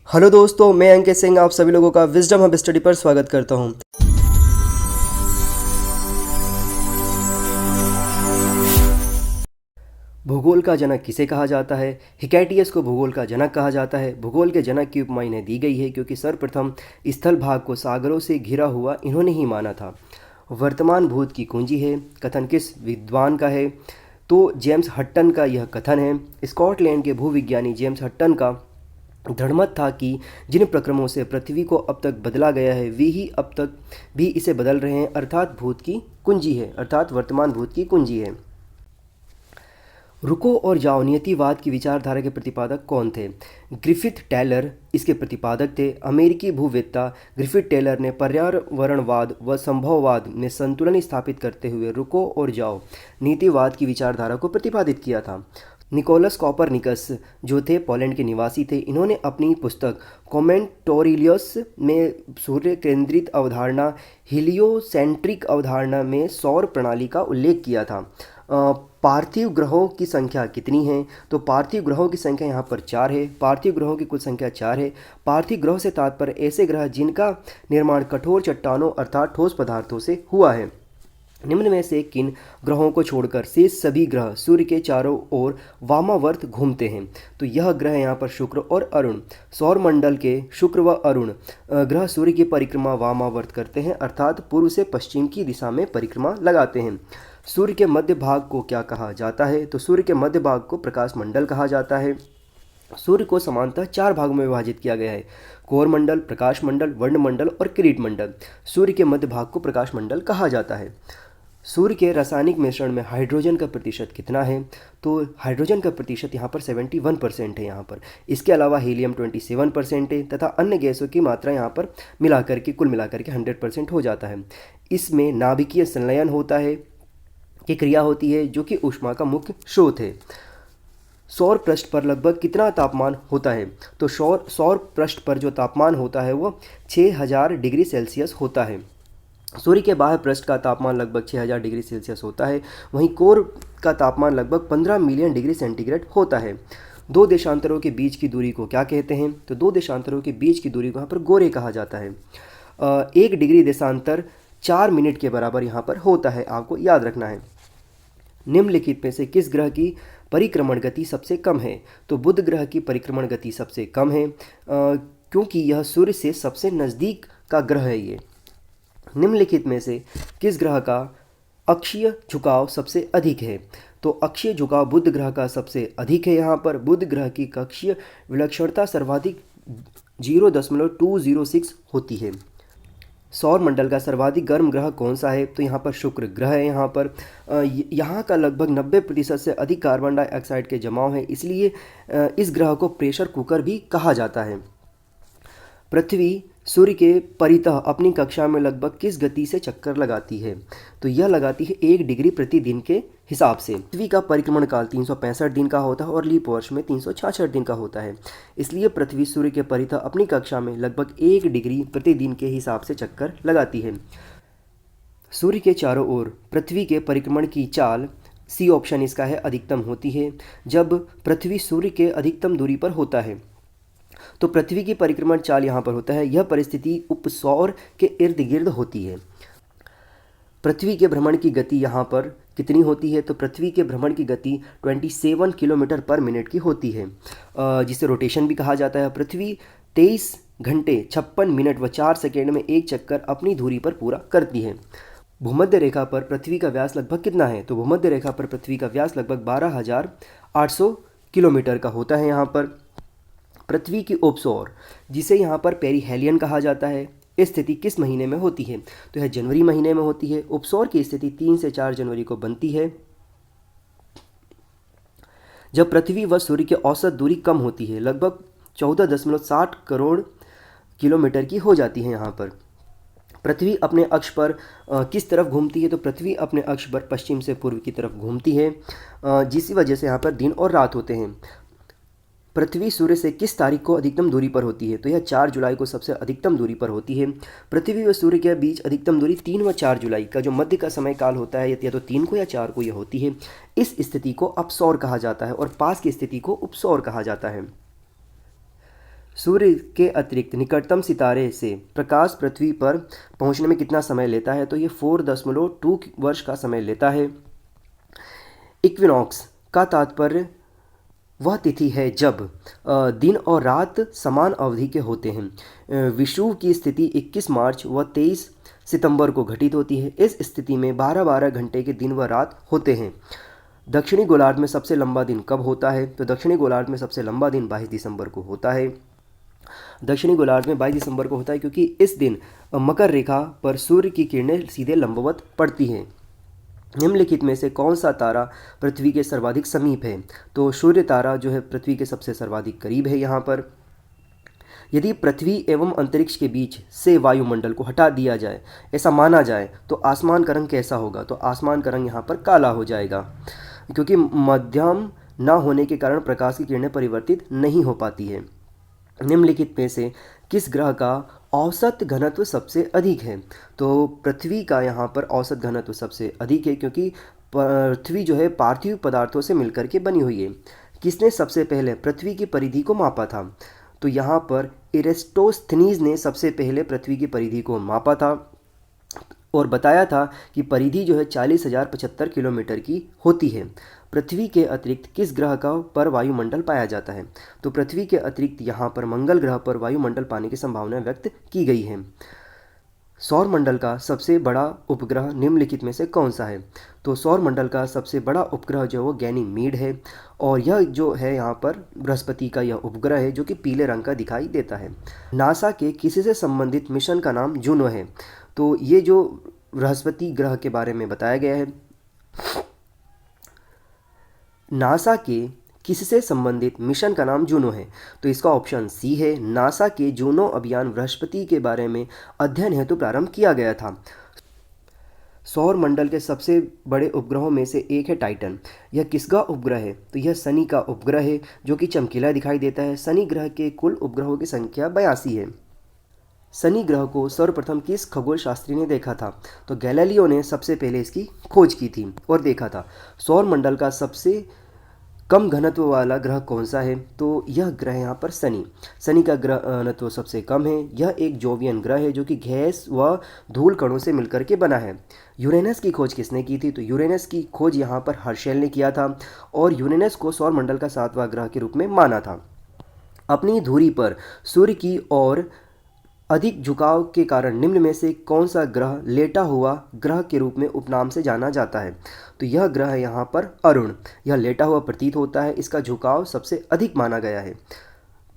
Hello दोस्तों, मैं अंकित सिंह आप सभी लोगों का विजडम हब स्टडी पर स्वागत करता हूं। भूगोल का जनक किसे कहा जाता है? हिकैटियस को भूगोल का जनक कहा जाता है। भूगोल के जनक की उपमा इन्हें दी गई है क्योंकि सर्वप्रथम स्थल भाग को सागरों से घिरा हुआ इन्होंने ही माना था। वर्तमान भूत की कुंजी है, कथन किस विद्वान का है? तो जेम्स हट्टन का यह कथन है। स्कॉटलैंड के भूविज्ञानी जेम्स हट्टन का दृढ़मत था कि जिन प्रक्रमों से पृथ्वी को अब तक बदला गया है वे ही अब तक भी इसे बदल रहे हैं, अर्थात भूत की कुंजी है, अर्थात वर्तमान भूत की कुंजी है। रुको और जाओ नियतिवाद की विचारधारा के प्रतिपादक कौन थे? ग्रिफिथ टेलर इसके प्रतिपादक थे। अमेरिकी भूवेत्ता ग्रिफिथ टेलर ने पर्यावरणवाद व संभववाद में संतुलन स्थापित करते हुए रुको और जाओ नीतिवाद की विचारधारा को प्रतिपादित किया था। निकोलस कॉपरनिकस जो थे पोलैंड के निवासी थे, इन्होंने अपनी पुस्तक कॉमेंटोरियल्स में सूर्य केंद्रित अवधारणा हीलियोसेंट्रिक अवधारणा में सौर प्रणाली का उल्लेख किया था। पार्थिव ग्रहों की संख्या कितनी है? तो पार्थिव ग्रहों की संख्या यहाँ पर 4 है। पार्थिव ग्रहों की कुल संख्या 4 है। पार्थिव ग्रह से तात्पर्य ऐसे ग्रह जिनका निर्माण कठोर चट्टानों अर्थात ठोस पदार्थों से हुआ है। निम्न में से किन ग्रहों को छोड़कर शेष सभी ग्रह सूर्य के चारों ओर वामावर्त घूमते हैं? तो यह ग्रह यहाँ पर शुक्र और अरुण। सौरमंडल के शुक्र व अरुण ग्रह सूर्य की परिक्रमा वामावर्त करते हैं, अर्थात पूर्व से पश्चिम की दिशा में परिक्रमा लगाते हैं। सूर्य के मध्य भाग को क्या कहा जाता है? तो सूर्य के मध्य भाग को प्रकाश मंडल कहा जाता है। सूर्य को समानतः 4 भागों में विभाजित किया गया है: कोरमंडल, प्रकाश मंडल, वर्णमंडल और किरीट मंडल। सूर्य के मध्य भाग को प्रकाश मंडल कहा जाता है। सूर्य के रासायनिक मिश्रण में हाइड्रोजन का प्रतिशत कितना है? तो हाइड्रोजन का प्रतिशत यहाँ पर 71% है यहाँ पर। इसके अलावा हीलियम 27% है तथा अन्य गैसों की मात्रा यहाँ पर कुल मिलाकर के 100% हो जाता है। इसमें नाभिकीय संलयन होता है की क्रिया होती है जो कि ऊष्मा का मुख्य स्रोत है। सौर पृष्ठ पर लगभग कितना तापमान होता है? तो सौर पृष्ठ पर जो तापमान होता है वो 6000 डिग्री सेल्सियस होता है। सूर्य के बाह्य पृष्ठ का तापमान लगभग 6000 डिग्री सेल्सियस होता है। वहीं कोर का तापमान लगभग 15 मिलियन डिग्री सेंटीग्रेड होता है। दो देशांतरों के बीच की दूरी को क्या कहते हैं? तो दो देशांतरों के बीच की दूरी को यहाँ पर गोरे कहा जाता है। 1 डिग्री देशांतर 4 मिनट के बराबर यहाँ पर होता है, आपको याद रखना है। निम्नलिखित में से किस ग्रह की परिक्रमण गति सबसे कम है? तो बुध ग्रह की परिक्रमण गति सबसे कम है क्योंकि यह सूर्य से सबसे नज़दीक का ग्रह है। ये निम्नलिखित में से किस ग्रह का अक्षीय झुकाव सबसे अधिक है? तो अक्षीय झुकाव बुध ग्रह का सबसे अधिक है। यहाँ पर बुध ग्रह की कक्षीय विलक्षणता सर्वाधिक 0.206 होती है। सौर मंडल का सर्वाधिक गर्म ग्रह कौन सा है? तो यहाँ पर शुक्र ग्रह है। यहाँ का लगभग 90% से अधिक कार्बन डाइऑक्साइड के जमाव है, इसलिए इस ग्रह को प्रेशर कुकर भी कहा जाता है। पृथ्वी सूर्य के परितः अपनी कक्षा में लगभग किस गति से चक्कर लगाती है? तो यह लगाती है 1 डिग्री प्रति दिन के हिसाब से। पृथ्वी का परिक्रमण काल 365 दिन का होता है और लीप वर्ष में 366 दिन का होता है। इसलिए पृथ्वी सूर्य के परितः अपनी कक्षा में लगभग 1 डिग्री प्रति दिन के हिसाब से चक्कर लगाती है। सूर्य के चारों ओर पृथ्वी के परिक्रमण की चाल, सी ऑप्शन इसका है, अधिकतम होती है जब पृथ्वी सूर्य के अधिकतम दूरी पर होता है। तो पृथ्वी की परिक्रमण चाल यहाँ पर होता है। यह परिस्थिति उपसौर के इर्द गिर्द होती है। पृथ्वी के भ्रमण की गति यहाँ पर कितनी होती है? तो पृथ्वी के भ्रमण की गति 27 किलोमीटर पर मिनट की होती है, जिसे रोटेशन भी कहा जाता है। पृथ्वी 23 घंटे 56 मिनट व 4 सेकेंड में एक चक्कर अपनी धुरी पर पूरा करती है। भूमध्य रेखा पर पृथ्वी का व्यास लगभग कितना है? तो भूमध्य रेखा पर पृथ्वी का व्यास लगभग 12,800 किलोमीटर का होता है। यहाँ पर पृथ्वी की उपसौर, जिसे यहाँ पर पेरिहेलियन कहा जाता है, स्थिति किस महीने में होती है? तो यह जनवरी महीने में होती है। उपसौर की स्थिति 3 से 4 जनवरी को बनती है जब पृथ्वी व सूर्य की औसत दूरी कम होती है, लगभग 14.60 करोड़ किलोमीटर की हो जाती है। यहाँ पर पृथ्वी अपने अक्ष पर किस तरफ घूमती है? तो पृथ्वी अपने अक्ष पर पश्चिम से पूर्व की तरफ घूमती है, जिसकी वजह से यहाँ पर दिन और रात होते हैं। पृथ्वी सूर्य से किस तारीख को अधिकतम दूरी पर होती है? तो यह 4 जुलाई को सबसे अधिकतम दूरी पर होती है। पृथ्वी व सूर्य के बीच अधिकतम दूरी 3 व 4 जुलाई का जो मध्य का समय काल होता है, या तो 3 को या 4 को यह होती है। इस स्थिति को अपसौर कहा जाता है और पास की स्थिति को उपसौर कहा जाता है। सूर्य के अतिरिक्त निकटतम सितारे से प्रकाश पृथ्वी पर पहुंचने में कितना समय लेता है? तो ये 4.2 वर्ष का समय लेता है। इक्विनॉक्स का तात्पर्य वह तिथि है जब दिन और रात समान अवधि के होते हैं। विषुव की स्थिति 21 मार्च व 23 सितंबर को घटित होती है। इस स्थिति में 12-12 घंटे के दिन व रात होते हैं। दक्षिणी गोलार्ध में सबसे लंबा दिन कब होता है? तो दक्षिणी गोलार्ध में सबसे लंबा दिन 22 दिसंबर को होता है। दक्षिणी गोलार्ध में 22 दिसंबर को होता है क्योंकि इस दिन मकर रेखा पर सूर्य की किरणें सीधे लंबवत पड़ती हैं। निम्नलिखित में से कौन सा तारा पृथ्वी के सर्वाधिक समीप है? तो सूर्य तारा जो है पृथ्वी के सबसे सर्वाधिक करीब है यहाँ पर। यदि पृथ्वी एवं अंतरिक्ष के बीच से वायुमंडल को हटा दिया जाए, ऐसा माना जाए, तो आसमान का रंग कैसा होगा? तो आसमान का रंग यहाँ पर काला हो जाएगा, क्योंकि मध्यम न होने के कारण प्रकाश की किरणें परिवर्तित नहीं हो पाती है। निम्नलिखित में से किस ग्रह का औसत घनत्व सबसे अधिक है? तो पृथ्वी का यहाँ पर औसत घनत्व सबसे अधिक है, क्योंकि पृथ्वी जो है पार्थिव पदार्थों से मिलकर के बनी हुई है। किसने सबसे पहले पृथ्वी की परिधि को मापा था? तो यहाँ पर इरेस्टोस्थनीज ने सबसे पहले पृथ्वी की परिधि को मापा था और बताया था कि परिधि जो है 40,075 किलोमीटर की होती है। पृथ्वी के अतिरिक्त किस ग्रह का पर वायुमंडल पाया जाता है? तो पृथ्वी के अतिरिक्त यहाँ पर मंगल ग्रह पर वायुमंडल पाने की संभावना व्यक्त की गई है। सौर मंडल का सबसे बड़ा उपग्रह निम्नलिखित में से कौन सा है? तो सौर मंडल का सबसे बड़ा उपग्रह जो है वो गैनीमीड है, और यह जो है यहाँ पर बृहस्पति का यह उपग्रह है जो कि पीले रंग का दिखाई देता है। नासा के किसी से संबंधित मिशन का नाम जूनो है। तो ये जो बृहस्पति ग्रह के बारे में बताया गया है। नासा के किससे संबंधित मिशन का नाम जूनो है? तो इसका ऑप्शन सी है। नासा के जूनो अभियान बृहस्पति के बारे में अध्ययन हेतु प्रारंभ किया गया था। सौर मंडल के सबसे बड़े उपग्रहों में से एक है टाइटन। यह किसका उपग्रह है? तो यह शनि का उपग्रह है जो कि चमकीला दिखाई देता है। शनि ग्रह के कुल उपग्रहों की संख्या 82 है। शनि ग्रह को सर्वप्रथम किस खगोल शास्त्री ने देखा था? तो गैलीलियो ने सबसे पहले इसकी खोज की थी और देखा था। सौर मंडल का सबसे कम घनत्व वाला ग्रह कौन सा है? तो यह ग्रह यहाँ पर शनि। शनि का घनत्व सबसे कम है। यह एक जोवियन ग्रह है जो कि गैस व धूल कणों से मिलकर के बना है। यूरेनस की खोज किसने की थी? तो यूरेनस की खोज यहाँ पर हर्शेल ने किया था और यूरेनस को सौर मंडल का 7वां ग्रह के रूप में माना था। अपनी धुरी पर सूर्य की ओर अधिक झुकाव के कारण निम्न में से कौन सा ग्रह लेटा हुआ ग्रह के रूप में उपनाम से जाना जाता है? तो यह ग्रह है यहाँ पर अरुण। यह लेटा हुआ प्रतीत होता है। इसका झुकाव सबसे अधिक माना गया है।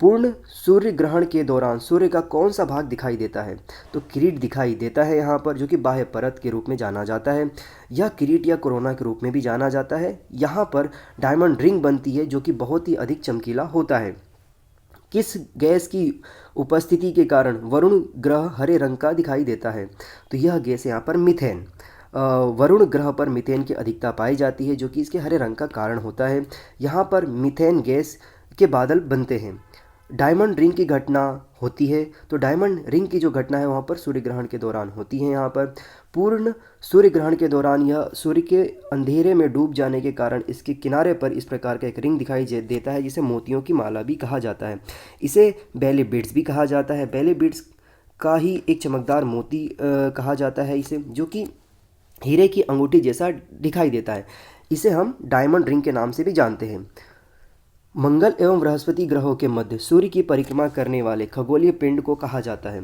पूर्ण सूर्य ग्रहण के दौरान सूर्य का कौन सा भाग दिखाई देता है? तो किरीट दिखाई देता है यहाँ पर, जो कि बाह्य परत के रूप में जाना जाता है। यह किरीट या कोरोना के रूप में भी जाना जाता है। यहाँ पर डायमंड रिंग बनती है जो कि बहुत ही अधिक चमकीला होता है। किस गैस की उपस्थिति के कारण वरुण ग्रह हरे रंग का दिखाई देता है? तो यह गैस यहाँ पर मीथेन। वरुण ग्रह पर मीथेन की अधिकता पाई जाती है जो कि इसके हरे रंग का कारण होता है। यहाँ पर मीथेन गैस के बादल बनते हैं। डायमंड रिंग की घटना होती है। तो डायमंड रिंग की जो घटना है वहाँ पर सूर्य ग्रहण के दौरान होती है। यहाँ पर पूर्ण सूर्य ग्रहण के दौरान यह सूर्य के अंधेरे में डूब जाने के कारण इसके किनारे पर इस प्रकार का एक रिंग दिखाई देता है जिसे मोतियों की माला भी कहा जाता है। इसे बेली बीड्स भी कहा जाता है। बेली बीड्स का ही एक चमकदार मोती कहा जाता है इसे, जो कि हीरे की अंगूठी जैसा दिखाई देता है। इसे हम डायमंड रिंग के नाम से भी जानते हैं। मंगल एवं बृहस्पति ग्रहों के मध्य सूर्य की परिक्रमा करने वाले खगोलीय पिंड को कहा जाता है।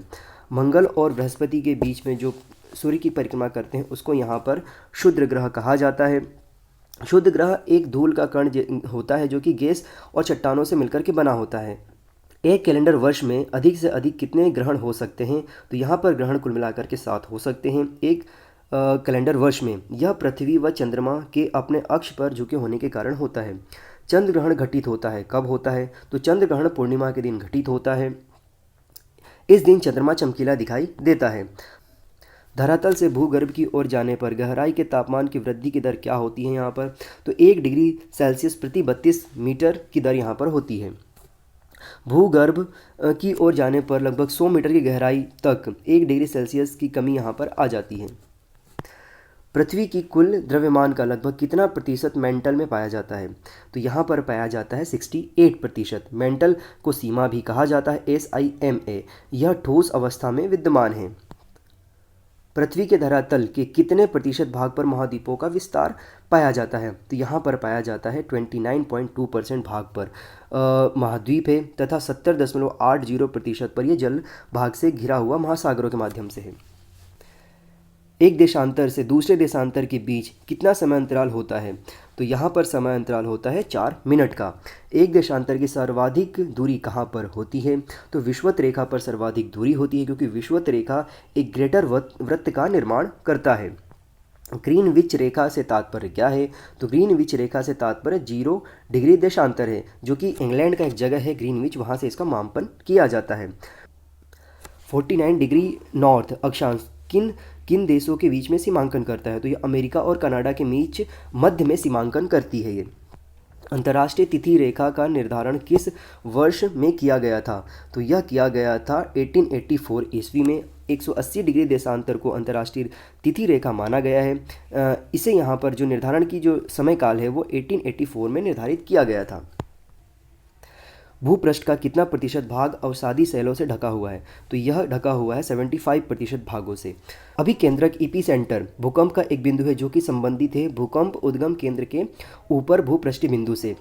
मंगल और बृहस्पति के बीच में जो सूर्य की परिक्रमा करते हैं उसको यहाँ पर क्षुद्र ग्रह कहा जाता है। क्षुद्र ग्रह एक धूल का कण होता है जो कि गैस और चट्टानों से मिलकर के बना होता है। एक कैलेंडर वर्ष में अधिक से अधिक कितने ग्रहण हो सकते हैं? तो यहाँ पर ग्रहण कुल मिलाकर के 7 हो सकते हैं एक कैलेंडर वर्ष में। यह पृथ्वी व चंद्रमा के अपने अक्ष पर झुके होने के कारण होता है। चंद्र ग्रहण घटित होता है कब होता है? तो चंद्र ग्रहण पूर्णिमा के दिन घटित होता है। इस दिन चंद्रमा चमकीला दिखाई देता है। धरातल से भूगर्भ की ओर जाने पर गहराई के तापमान की वृद्धि की दर क्या होती है यहाँ पर? तो 1 डिग्री सेल्सियस प्रति 32 मीटर की दर यहाँ पर होती है। भूगर्भ की ओर जाने पर लगभग 100 मीटर की गहराई तक 1 डिग्री सेल्सियस की कमी यहाँ पर आ जाती है। पृथ्वी की कुल द्रव्यमान का लगभग कितना प्रतिशत मेंटल में पाया जाता है? तो यहाँ पर पाया जाता है 68%। मेंटल को सीमा भी कहा जाता है, SIMA। यह ठोस अवस्था में विद्यमान है। पृथ्वी के धरातल के कितने प्रतिशत भाग पर महाद्वीपों का विस्तार पाया जाता है? तो यहाँ पर पाया जाता है 29.2% भाग पर महाद्वीप है, तथा 70.80% पर यह जल भाग से घिरा हुआ महासागरों के माध्यम से है। एक देशांतर से दूसरे देशांतर के बीच कितना समय अंतराल होता है? तो यहाँ पर समय अंतराल होता है 4 मिनट का। एक देशांतर की सर्वाधिक दूरी कहाँ पर होती है? तो विषुवत रेखा पर सर्वाधिक दूरी होती है, क्योंकि विषुवत रेखा एक ग्रेटर वृत्त का निर्माण करता है। ग्रीनविच रेखा से तात्पर्य क्या है? तो ग्रीनविच रेखा से तात्पर्य 0 डिग्री देशांतर है, जो कि इंग्लैंड का एक जगह है ग्रीनविच, वहाँ से इसका मापन किया जाता है। 49 डिग्री नॉर्थ अक्षांश किन किन देशों के बीच में सीमांकन करता है? तो ये अमेरिका और कनाडा के बीच मध्य में सीमांकन करती है। ये अंतर्राष्ट्रीय तिथि रेखा का निर्धारण किस वर्ष में किया गया था? तो यह किया गया था 1884 ईस्वी में। 180 डिग्री देशांतर को अंतर्राष्ट्रीय तिथि रेखा माना गया है। इसे यहाँ पर जो निर्धारण की जो समय काल है वो 1884 में निर्धारित किया गया था। भूपृष्ठ का कितना प्रतिशत भाग अवसादी शैलों से ढका हुआ है? तो यह ढका हुआ है 75% भागों से। अभिकेंद्रक एपिसेंटर भूकंप का एक बिंदु है जो कि संबंधित है भूकंप उद्गम केंद्र के ऊपर भूपृष्ठीय बिंदु से।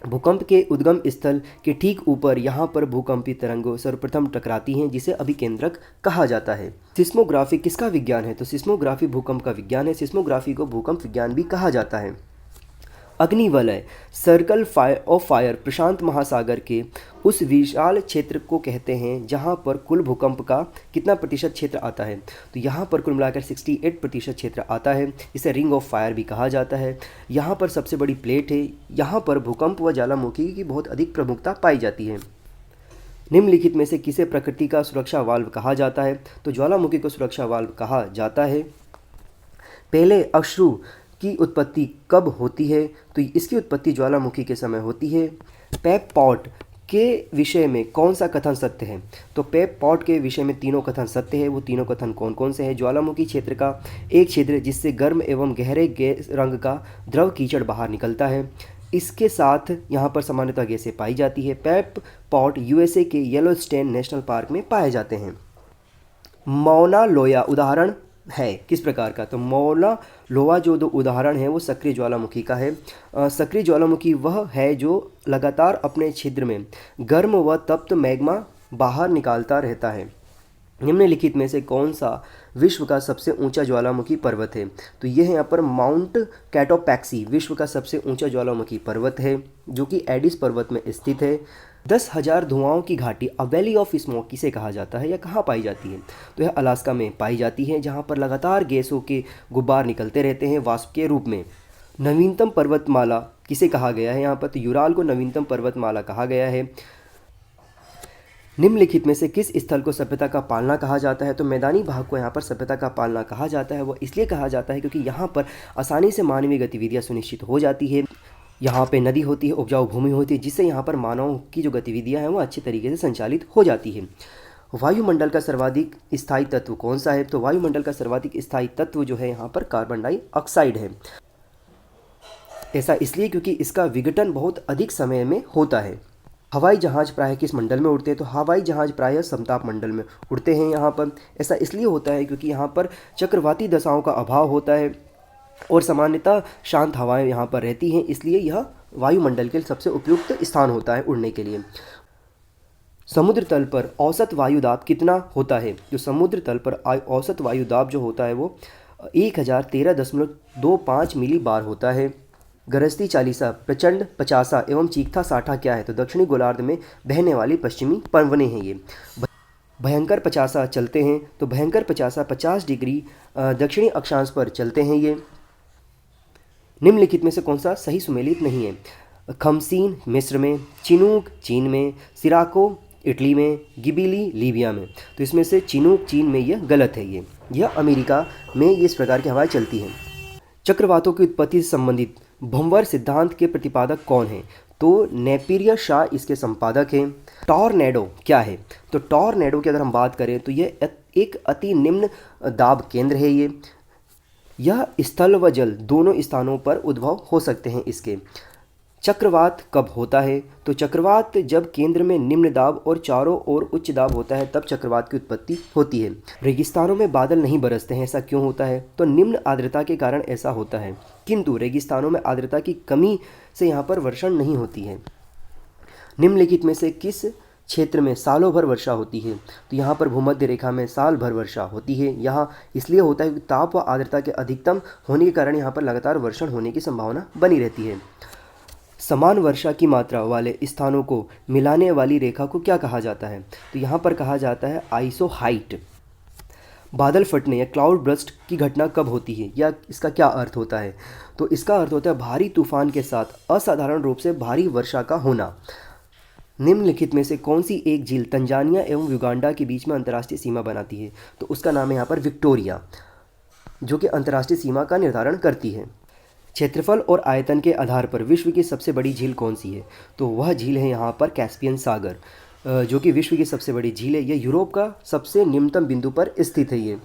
भूकंप के उद्गम स्थल के ठीक ऊपर यहाँ पर भूकंपी तरंगों सर्वप्रथम टकराती हैं, जिसे अभिकेंद्रक कहा जाता है। सिस्मोग्राफी किसका विज्ञान है? तो सिस्मोग्राफी भूकंप का विज्ञान है। सिस्मोग्राफी को भूकंप विज्ञान भी कहा जाता है। अग्निवलय सर्कल ऑफ फायर प्रशांत महासागर के उस विशाल क्षेत्र को कहते हैं जहां पर कुल भूकंप का कितना प्रतिशत क्षेत्र आता है? तो यहां पर कुल मिलाकर 68% क्षेत्र आता है। इसे रिंग ऑफ फायर भी कहा जाता है। यहां पर सबसे बड़ी प्लेट है। यहां पर भूकंप व ज्वालामुखी की बहुत अधिक प्रमुखता पाई जाती है। निम्नलिखित में से किसे प्रकृति का सुरक्षा वाल्व कहा जाता है? तो ज्वालामुखी को सुरक्षा वाल्व कहा जाता है। पहले अश्रु की उत्पत्ति कब होती है? तो इसकी उत्पत्ति ज्वालामुखी के समय होती है। पेप पॉट के विषय में कौन सा कथन सत्य है? तो पेप पॉट के विषय में तीनों कथन सत्य है। वो तीनों कथन कौन कौन से हैं? ज्वालामुखी क्षेत्र का एक क्षेत्र जिससे गर्म एवं गहरे गैस रंग का द्रव कीचड़ बाहर निकलता है। इसके साथ यहाँ पर सामान्यतः गैसें पाई जाती है। पेप पॉट USA के येलोस्टोन नेशनल पार्क में पाए जाते हैं। मौना लोया उदाहरण है किस प्रकार का? तो मौना लोया जो दो उदाहरण है वो सक्रिय ज्वालामुखी का है। सक्रिय ज्वालामुखी वह है जो लगातार अपने छिद्र में गर्म व तप्त मैग्मा बाहर निकालता रहता है। निम्नलिखित में से कौन सा विश्व का सबसे ऊंचा ज्वालामुखी पर्वत है? तो यह यहाँ पर माउंट कैटोपैक्सी विश्व का सबसे ऊंचा ज्वालामुखी पर्वत है, जो कि एडिस पर्वत में स्थित है। 10,000 धुआंओं की घाटी अ वैली ऑफ स्मोक किसे कहा जाता है या कहाँ पाई जाती है? तो यह अलास्का में पाई जाती है, जहाँ पर लगातार गैसों के गुब्बार निकलते रहते हैं वाष्प के रूप में। नवीनतम पर्वतमाला किसे कहा गया है? यहाँ पर तो यूराल को नवीनतम पर्वतमाला कहा गया है। निम्नलिखित में से किस स्थल को सभ्यता का पालना कहा जाता है? तो मैदानी भाग को यहाँ पर सभ्यता का पालना कहा जाता है। वो इसलिए कहा जाता है क्योंकि यहाँ पर आसानी से मानवीय गतिविधियाँ सुनिश्चित हो जाती है। यहाँ पे नदी होती है, उपजाऊ भूमि होती है, जिससे यहाँ पर मानव की जो गतिविधियाँ हैं वो अच्छे तरीके से संचालित हो जाती है। वायुमंडल का सर्वाधिक स्थायी तत्व कौन सा है? तो वायुमंडल का सर्वाधिक स्थायी तत्व जो है यहाँ पर कार्बन डाइऑक्साइड है। ऐसा इसलिए क्योंकि इसका विघटन बहुत अधिक समय में होता है। हवाई जहाज़ प्रायः किस मंडल में उड़ते हैं? तो हवाई जहाज़ प्रायः समताप मंडल में उड़ते हैं यहाँ पर। ऐसा इसलिए होता है क्योंकि यहाँ पर चक्रवाती दशाओं का अभाव होता है और सामान्यतः शांत हवाएं यहाँ पर रहती हैं, इसलिए यह वायुमंडल के सबसे उपयुक्त स्थान होता है उड़ने के लिए। समुद्र तल पर औसत वायुदाब कितना होता है? जो समुद्र तल पर औसत वायुदाब जो होता है वो 1013.25 मिली बार होता है। गरजती चालीसा, प्रचंड पचासा एवं चीखता साठा क्या है? तो दक्षिणी गोलार्ध में बहने वाली पश्चिमी पवनें हैं ये। भयंकर पचासा चलते हैं, तो भयंकर पचासा 50 डिग्री दक्षिणी अक्षांश पर चलते हैं ये। निम्नलिखित में से कौन सा सही सुमेलित नहीं है? खमसीन मिस्र में, चिनूक चीन में, सिराको इटली में, गिबिली लीबिया में। तो इसमें से चिनूक चीन में यह गलत है। यह अमेरिका में इस प्रकार की हवाएं चलती हैं। चक्रवातों की उत्पत्ति से संबंधित भंवर सिद्धांत के प्रतिपादक कौन हैं? तो नेपियर शाह इसके संपादक हैं। टॉर्नेडो क्या है? तो टॉर्नेडो की अगर हम बात करें तो यह एक अति निम्न दाब केंद्र है। ये यह स्थल व जल दोनों स्थानों पर उद्भव हो सकते हैं इसके। चक्रवात कब होता है? तो चक्रवात जब केंद्र में निम्न दाब और चारों ओर उच्च दाब होता है तब चक्रवात की उत्पत्ति होती है। रेगिस्तानों में बादल नहीं बरसते हैं, ऐसा क्यों होता है? तो निम्न आर्द्रता के कारण ऐसा होता है, किंतु रेगिस्तानों में आर्द्रता की कमी से यहाँ पर वर्षण नहीं होती है। निम्नलिखित में से किस क्षेत्र में सालों भर वर्षा होती है? तो यहाँ पर भूमध्य रेखा में साल भर वर्षा होती है। यहाँ इसलिए होता है कि ताप व आर्द्रता के अधिकतम होने के कारण यहाँ पर लगातार वर्षण होने की संभावना बनी रहती है। समान वर्षा की मात्रा वाले स्थानों को मिलाने वाली रेखा को क्या कहा जाता है? तो यहाँ पर कहा जाता है आइसोहाइट। बादल फटने या क्लाउड बर्स्ट की घटना कब होती है या इसका क्या अर्थ होता है? तो इसका अर्थ होता है भारी तूफान के साथ असाधारण रूप से भारी वर्षा का होना। निम्नलिखित में से कौन सी एक झील तंजानिया एवं युगांडा के बीच में अंतर्राष्ट्रीय सीमा बनाती है? तो उसका नाम है यहाँ पर विक्टोरिया, जो कि अंतर्राष्ट्रीय सीमा का निर्धारण करती है। क्षेत्रफल और आयतन के आधार पर विश्व की सबसे बड़ी झील कौन सी है? तो वह झील है यहाँ पर कैस्पियन सागर, जो कि विश्व की सबसे बड़ी झील है। यह यूरोप का सबसे निम्नतम बिंदु पर स्थित है। ये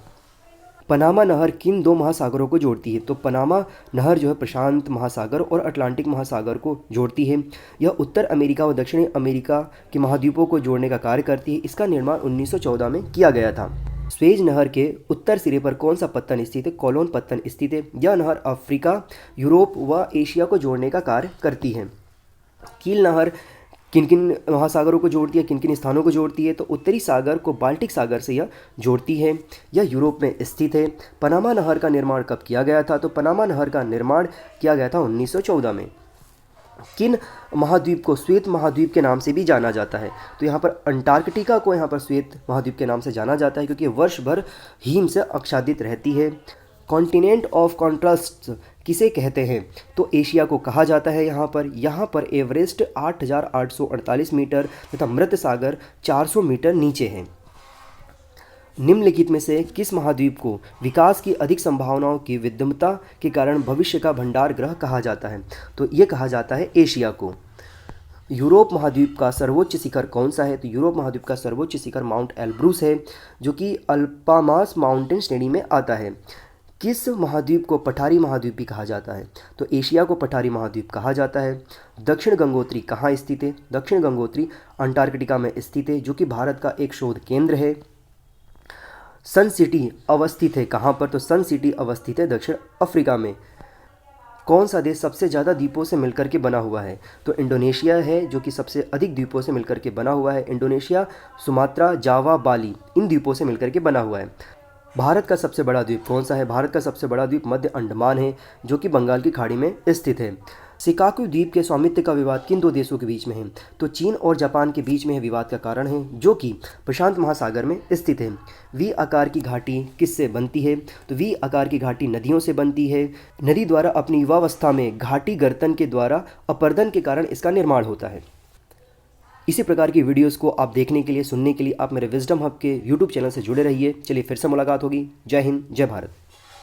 पनामा नहर किन दो महासागरों को जोड़ती है? तो पनामा नहर जो है प्रशांत महासागर और अटलांटिक महासागर को जोड़ती है। यह उत्तर अमेरिका व दक्षिणी अमेरिका के महाद्वीपों को जोड़ने का कार्य करती है। इसका निर्माण 1914 में किया गया था। स्वेज नहर के उत्तर सिरे पर कौन सा पत्तन स्थित है? कोलोन पत्तन स्थित है। यह नहर अफ्रीका, यूरोप व एशिया को जोड़ने का कार्य करती है। कील नहर किन किन महासागरों को जोड़ती है, किन किन स्थानों को जोड़ती है? तो उत्तरी सागर को बाल्टिक सागर से यह जोड़ती है। यह यूरोप में स्थित है। पनामा नहर का निर्माण कब किया गया था? तो पनामा नहर का निर्माण किया गया था 1914 में। किन महाद्वीप को श्वेत महाद्वीप के नाम से भी जाना जाता है? तो यहाँ पर अंटार्कटिका को यहाँ पर श्वेत महाद्वीप के नाम से जाना जाता है, क्योंकि वर्ष भर हिम से आच्छादित रहती है। कॉन्टिनेंट ऑफ कॉन्ट्रास्ट किसे कहते हैं? तो एशिया को कहा जाता है। यहाँ पर एवरेस्ट 8,848 मीटर तथा मृत सागर 400 मीटर नीचे है। निम्नलिखित में से किस महाद्वीप को विकास की अधिक संभावनाओं की विद्यमता के कारण भविष्य का भंडार ग्रह कहा जाता है? तो ये कहा जाता है एशिया को। यूरोप महाद्वीप का सर्वोच्च शिखर कौन सा है? तो यूरोप महाद्वीप का सर्वोच्च शिखर माउंट एल्ब्रूस है, जो कि अल्पामास माउंटेन श्रेणी में आता है। किस महाद्वीप को पठारी महाद्वीप भी कहा जाता है? तो एशिया को पठारी महाद्वीप कहा जाता है। दक्षिण गंगोत्री कहाँ स्थित है? दक्षिण गंगोत्री अंटार्कटिका में स्थित है, जो कि भारत का एक शोध केंद्र है। सन सिटी अवस्थित है कहाँ पर? तो सन सिटी अवस्थित है दक्षिण अफ्रीका में। कौन सा देश सबसे ज़्यादा द्वीपों से मिलकर के बना हुआ है? तो इंडोनेशिया है, जो कि सबसे अधिक द्वीपों से मिलकर के बना हुआ है। इंडोनेशिया, सुमात्रा, जावा, बाली इन द्वीपों से मिलकर के बना हुआ है। भारत का सबसे बड़ा द्वीप कौन सा है? भारत का सबसे बड़ा द्वीप मध्य अंडमान है, जो कि बंगाल की खाड़ी में स्थित है। शिकाकू द्वीप के स्वामित्व का विवाद किन दो देशों के बीच में है? तो चीन और जापान के बीच में यह विवाद का कारण है, जो कि प्रशांत महासागर में स्थित है। वी आकार की घाटी किससे बनती है? तो वी आकार की घाटी नदियों से बनती है। नदी द्वारा अपनी युवावस्था में घाटी गर्तन के द्वारा अपर्दन के कारण इसका निर्माण होता है। इसी प्रकार की वीडियोस को आप देखने के लिए, सुनने के लिए आप मेरे विजडम हब के यूट्यूब चैनल से जुड़े रहिए। चलिए फिर से मुलाकात होगी। जय हिंद, जय भारत।